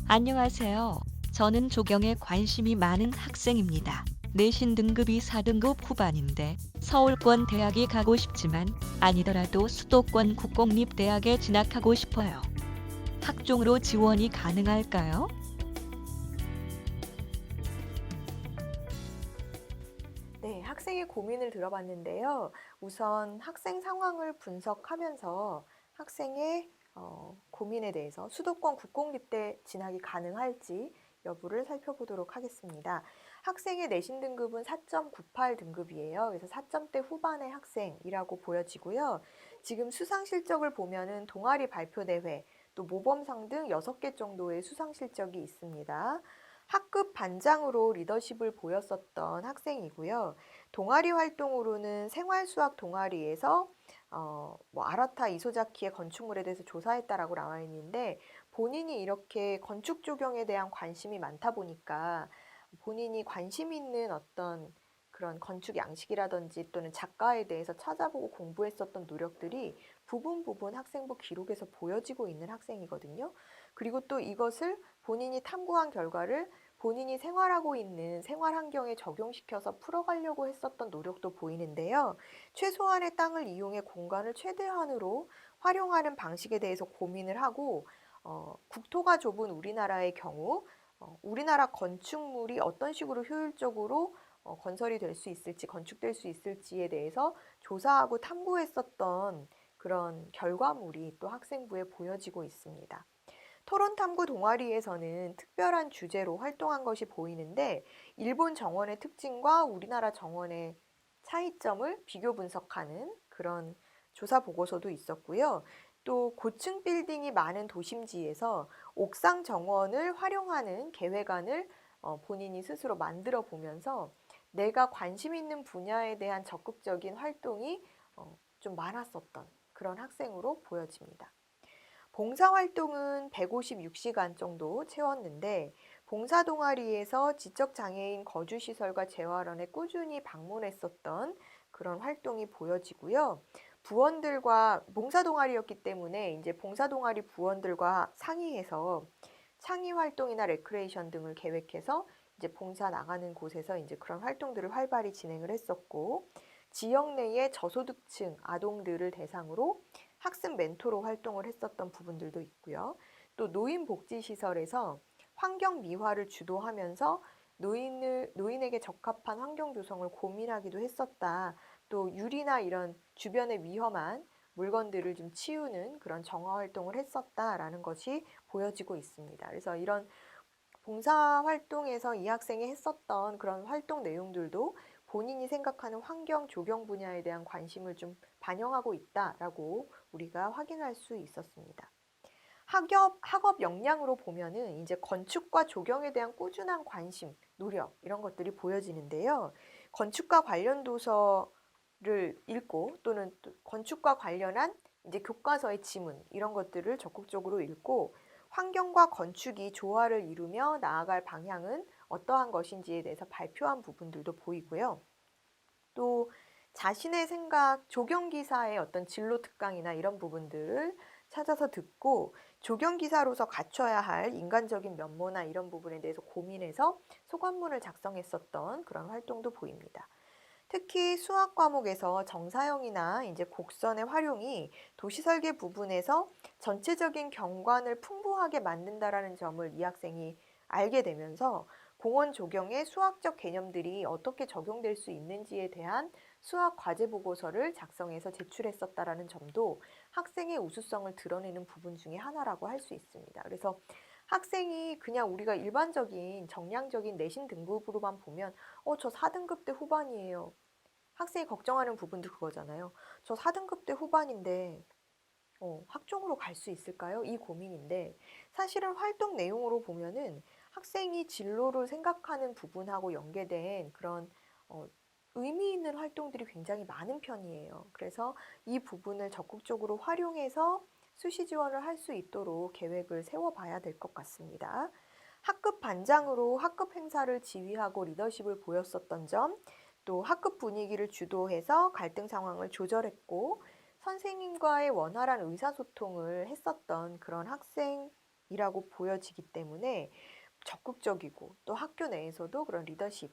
안녕하세요. 저는 조경에 관심이 많은 학생입니다. 내신 등급이 4등급 후반인데 서울권 대학에 가고 싶지만 아니더라도 수도권 국공립대학에 진학하고 싶어요. 학종으로 지원이 가능할까요? 네, 학생의 고민을 들어봤는데요. 우선 학생 상황을 분석하면서 학생의 고민에 대해서 수도권 국공립대 진학이 가능할지 여부를 살펴보도록 하겠습니다. 학생의 내신 등급은 4.98 등급이에요. 그래서 4점대 후반의 학생이라고 보여지고요. 지금 수상 실적을 보면은 동아리 발표대회, 또 모범상 등 6개 정도의 수상 실적이 있습니다. 학급 반장으로 리더십을 보였었던 학생이고요. 동아리 활동으로는 생활수학 동아리에서 아라타 이소자키의 건축물에 대해서 조사했다라고 나와 있는데, 본인이 이렇게 건축 조경에 대한 관심이 많다 보니까 본인이 관심 있는 어떤 그런 건축 양식이라든지 또는 작가에 대해서 찾아보고 공부했었던 노력들이 부분 학생부 기록에서 보여지고 있는 학생이거든요. 그리고 또 이것을 본인이 탐구한 결과를 본인이 생활하고 있는 생활 환경에 적용시켜서 풀어가려고 했었던 노력도 보이는데요. 최소한의 땅을 이용해 공간을 최대한으로 활용하는 방식에 대해서 고민을 하고, 국토가 좁은 우리나라의 경우 우리나라 건축물이 어떤 식으로 효율적으로 건설이 될 수 있을지, 건축될 수 있을지에 대해서 조사하고 탐구했었던 그런 결과물이 또 학생부에 보여지고 있습니다. 토론 탐구 동아리에서는 특별한 주제로 활동한 것이 보이는데, 일본 정원의 특징과 우리나라 정원의 차이점을 비교 분석하는 그런 조사 보고서도 있었고요. 또 고층 빌딩이 많은 도심지에서 옥상 정원을 활용하는 계획안을 본인이 스스로 만들어 보면서 내가 관심 있는 분야에 대한 적극적인 활동이 좀 많았었던 그런 학생으로 보여집니다. 봉사활동은 156시간 정도 채웠는데, 봉사 동아리에서 지적장애인 거주시설과 재활원에 꾸준히 방문했었던 그런 활동이 보여지고요. 부원들과 봉사 동아리였기 때문에 이제 봉사 동아리 부원들과 상의해서 창의 활동이나 레크레이션 등을 계획해서 이제 봉사 나가는 곳에서 이제 그런 활동들을 활발히 진행을 했었고, 지역 내의 저소득층 아동들을 대상으로 학습 멘토로 활동을 했었던 부분들도 있고요. 또 노인복지시설에서 환경 미화를 주도하면서 노인에게 적합한 환경 조성을 고민하기도 했었다. 또 유리나 이런 주변에 위험한 물건들을 좀 치우는 그런 정화 활동을 했었다라는 것이 보여지고 있습니다. 그래서 이런 봉사 활동에서 이 학생이 했었던 그런 활동 내용들도 본인이 생각하는 환경 조경 분야에 대한 관심을 좀 반영하고 있다라고 우리가 확인할 수 있었습니다. 학업 역량으로 보면은 이제 건축과 조경에 대한 꾸준한 관심, 노력 이런 것들이 보여지는데요. 건축과 관련 도서를 읽고 또는 또 건축과 관련한 이제 교과서의 지문 이런 것들을 적극적으로 읽고, 환경과 건축이 조화를 이루며 나아갈 방향은 어떠한 것인지에 대해서 발표한 부분들도 보이고요. 또 자신의 생각, 조경기사의 어떤 진로 특강이나 이런 부분들을 찾아서 듣고, 조경기사로서 갖춰야 할 인간적인 면모나 이런 부분에 대해서 고민해서 소감문을 작성했었던 그런 활동도 보입니다. 특히 수학 과목에서 정사형이나 이제 곡선의 활용이 도시 설계 부분에서 전체적인 경관을 풍부하게 만든다라는 점을 이 학생이 알게 되면서 공원 조경의 수학적 개념들이 어떻게 적용될 수 있는지에 대한 수학 과제 보고서를 작성해서 제출했었다라는 점도 학생의 우수성을 드러내는 부분 중에 하나라고 할 수 있습니다. 그래서 학생이 그냥 우리가 일반적인 정량적인 내신 등급으로만 보면 저 4등급대 후반이에요. 학생이 걱정하는 부분도 그거잖아요. 저 4등급대 후반인데 학종으로 갈 수 있을까요? 이 고민인데, 사실은 활동 내용으로 보면은 학생이 진로를 생각하는 부분하고 연계된 그런 어, 의미 있는 활동들이 굉장히 많은 편이에요. 그래서 이 부분을 적극적으로 활용해서 수시 지원을 할 수 있도록 계획을 세워봐야 될 것 같습니다. 학급 반장으로 학급 행사를 지휘하고 리더십을 보였었던 점, 또 학급 분위기를 주도해서 갈등 상황을 조절했고, 선생님과의 원활한 의사소통을 했었던 그런 학생 학생이라고 보여지기 때문에 적극적이고 또 학교 내에서도 그런 리더십,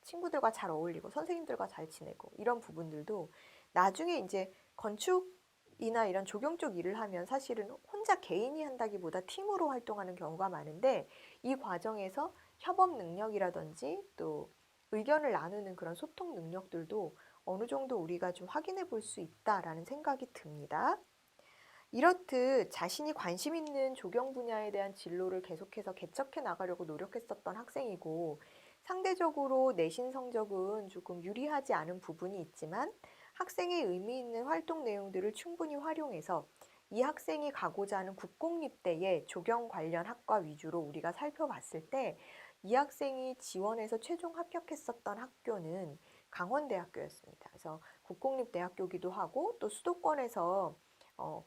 친구들과 잘 어울리고 선생님들과 잘 지내고 이런 부분들도 나중에 이제 건축이나 이런 조경 쪽 일을 하면 사실은 혼자 개인이 한다기보다 팀으로 활동하는 경우가 많은데 이 과정에서 협업 능력이라든지 또 의견을 나누는 그런 소통 능력들도 어느 정도 우리가 좀 확인해 볼 수 있다라는 생각이 듭니다. 이렇듯 자신이 관심 있는 조경 분야에 대한 진로를 계속해서 개척해 나가려고 노력했었던 학생이고 상대적으로 내신 성적은 조금 유리하지 않은 부분이 있지만 학생의 의미 있는 활동 내용들을 충분히 활용해서 이 학생이 가고자 하는 국공립대의 조경 관련 학과 위주로 우리가 살펴봤을 때 이 학생이 지원해서 최종 합격했었던 학교는 강원대학교였습니다. 그래서 국공립대학교기도 하고 또 수도권에서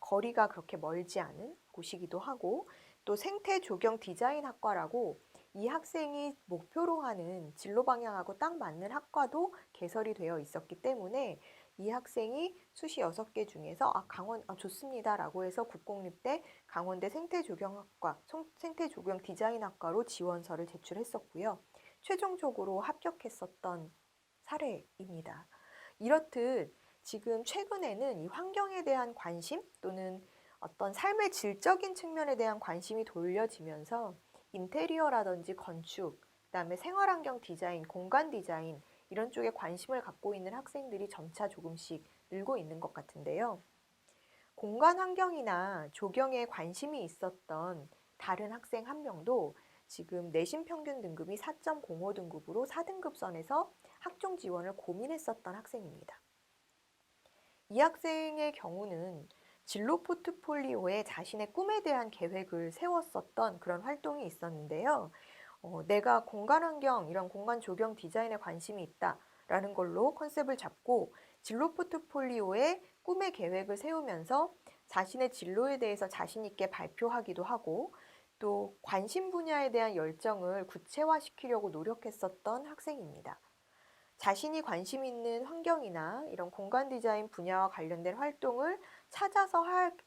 거리가 그렇게 멀지 않은 곳이기도 하고 또 생태조경 디자인학과라고 이 학생이 목표로 하는 진로 방향하고 딱 맞는 학과도 개설이 되어 있었기 때문에 이 학생이 수시 6개 중에서 강원 좋습니다라고 해서 국공립대 강원대 생태조경학과 생태조경 디자인학과로 지원서를 제출했었고요. 최종적으로 합격했었던 사례입니다. 이렇듯 지금 최근에는 이 환경에 대한 관심 또는 어떤 삶의 질적인 측면에 대한 관심이 돌려지면서 인테리어라든지 건축, 그다음에 생활환경 디자인, 공간 디자인 이런 쪽에 관심을 갖고 있는 학생들이 점차 조금씩 늘고 있는 것 같은데요. 공간 환경이나 조경에 관심이 있었던 다른 학생 한 명도 지금 내신 평균 등급이 4.05 등급으로 4등급 선에서 학종 지원을 고민했었던 학생입니다. 이 학생의 경우는 진로 포트폴리오에 자신의 꿈에 대한 계획을 세웠었던 그런 활동이 있었는데요. 내가 공간 환경, 이런 공간 조경 디자인에 관심이 있다라는 걸로 컨셉을 잡고 진로 포트폴리오에 꿈의 계획을 세우면서 자신의 진로에 대해서 자신 있게 발표하기도 하고 또 관심 분야에 대한 열정을 구체화시키려고 노력했었던 학생입니다. 자신이 관심 있는 환경이나 이런 공간 디자인 분야와 관련된 활동을 찾아서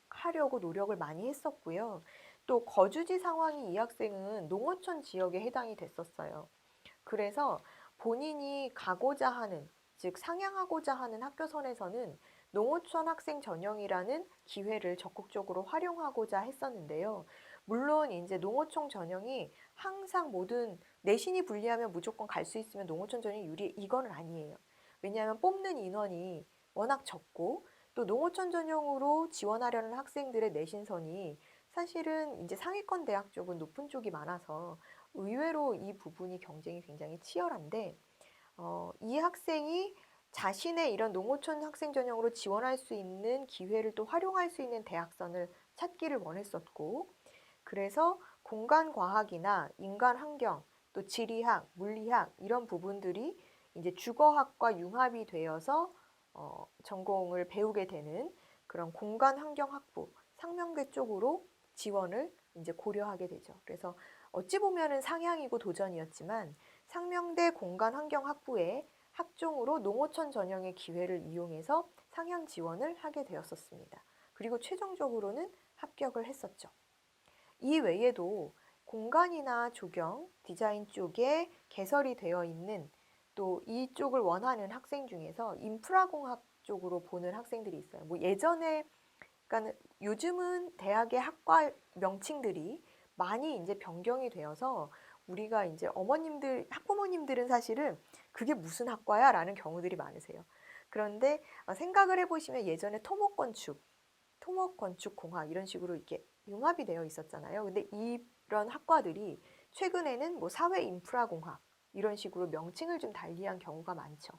하려고 노력을 많이 했었고요. 또 거주지 상황이 이 학생은 농어촌 지역에 해당이 됐었어요. 그래서 본인이 가고자 하는, 즉 상향하고자 하는 학교선에서는 농어촌 학생 전형이라는 기회를 적극적으로 활용하고자 했었는데요. 물론 이제 농어촌 전형이 항상 모든 내신이 불리하면 무조건 갈 수 있으면 농어촌 전형이 유리 이건 아니에요. 왜냐하면 뽑는 인원이 워낙 적고 또 농어촌 전형으로 지원하려는 학생들의 내신선이 사실은 이제 상위권 대학 쪽은 높은 쪽이 많아서 의외로 이 부분이 경쟁이 굉장히 치열한데 이 학생이 자신의 이런 농어촌 학생 전형으로 지원할 수 있는 기회를 또 활용할 수 있는 대학선을 찾기를 원했었고 그래서 공간과학이나 인간환경, 또 지리학, 물리학 이런 부분들이 이제 주거학과 융합이 되어서 전공을 배우게 되는 그런 공간환경학부, 상명대 쪽으로 지원을 이제 고려하게 되죠. 그래서 어찌 보면은 상향이고 도전이었지만 상명대 공간환경학부의 학종으로 농어촌 전형의 기회를 이용해서 상향 지원을 하게 되었었습니다. 그리고 최종적으로는 합격을 했었죠. 이 외에도 공간이나 조경, 디자인 쪽에 개설이 되어 있는 또 이쪽을 원하는 학생 중에서 인프라공학 쪽으로 보는 학생들이 있어요. 뭐 예전에 그러니까 요즘은 대학의 학과 명칭들이 많이 이제 변경이 되어서 우리가 이제 어머님들, 학부모님들은 사실은 그게 무슨 학과야? 라는 경우들이 많으세요. 그런데 생각을 해보시면 예전에 토목건축공학 이런 식으로 이렇게 융합이 되어 있었잖아요. 근데 이런 학과들이 최근에는 뭐 사회인프라공학 이런 식으로 명칭을 좀 달리한 경우가 많죠.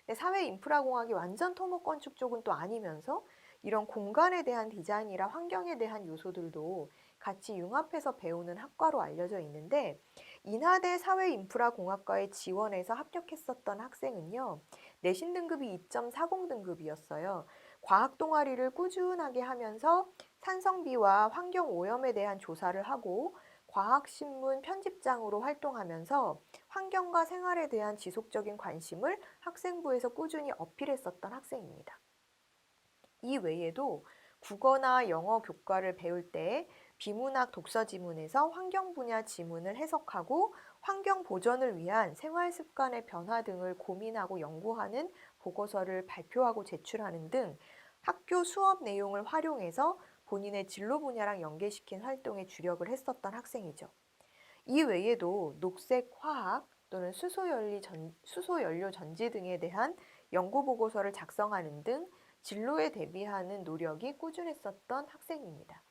근데 사회인프라공학이 완전 토목건축 쪽은 또 아니면서 이런 공간에 대한 디자인이라 환경에 대한 요소들도 같이 융합해서 배우는 학과로 알려져 있는데 인하대 사회인프라공학과에 지원해서 합격했었던 학생은요. 내신 등급이 2.40 등급이었어요. 과학 동아리를 꾸준하게 하면서 산성비와 환경 오염에 대한 조사를 하고 과학신문 편집장으로 활동하면서 환경과 생활에 대한 지속적인 관심을 학생부에서 꾸준히 어필했었던 학생입니다. 이 외에도 국어나 영어 교과를 배울 때 비문학 독서 지문에서 환경 분야 지문을 해석하고 환경 보전을 위한 생활 습관의 변화 등을 고민하고 연구하는 보고서를 발표하고 제출하는 등 학교 수업 내용을 활용해서 본인의 진로 분야랑 연계시킨 활동에 주력을 했었던 학생이죠. 이 외에도 녹색 화학 또는 수소연료 전지 등에 대한 연구 보고서를 작성하는 등 진로에 대비하는 노력이 꾸준했었던 학생입니다.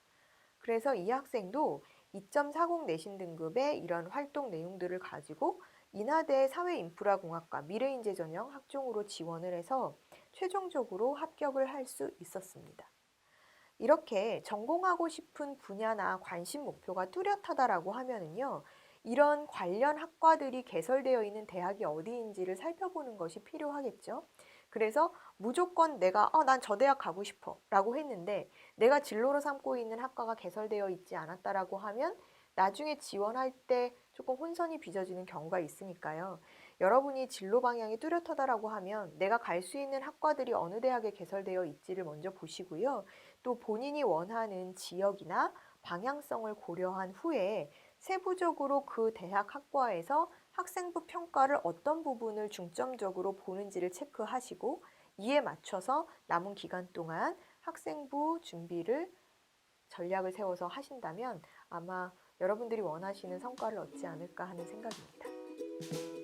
그래서 이 학생도 2.40 내신 등급의 이런 활동 내용들을 가지고 인하대 사회인프라공학과 미래인재 전형 학종으로 지원을 해서 최종적으로 합격을 할 수 있었습니다. 이렇게 전공하고 싶은 분야나 관심 목표가 뚜렷하다라고 하면은요, 이런 관련 학과들이 개설되어 있는 대학이 어디인지를 살펴보는 것이 필요하겠죠. 그래서 무조건 내가 난 저 대학 가고 싶어 라고 했는데 내가 진로로 삼고 있는 학과가 개설되어 있지 않았다라고 하면 나중에 지원할 때 조금 혼선이 빚어지는 경우가 있으니까요. 여러분이 진로 방향이 뚜렷하다라고 하면 내가 갈 수 있는 학과들이 어느 대학에 개설되어 있지를 먼저 보시고요. 또 본인이 원하는 지역이나 방향성을 고려한 후에 세부적으로 그 대학 학과에서 학생부 평가를 어떤 부분을 중점적으로 보는지를 체크하시고 이에 맞춰서 남은 기간 동안 학생부 준비를 전략을 세워서 하신다면 아마 여러분들이 원하시는 성과를 얻지 않을까 하는 생각입니다.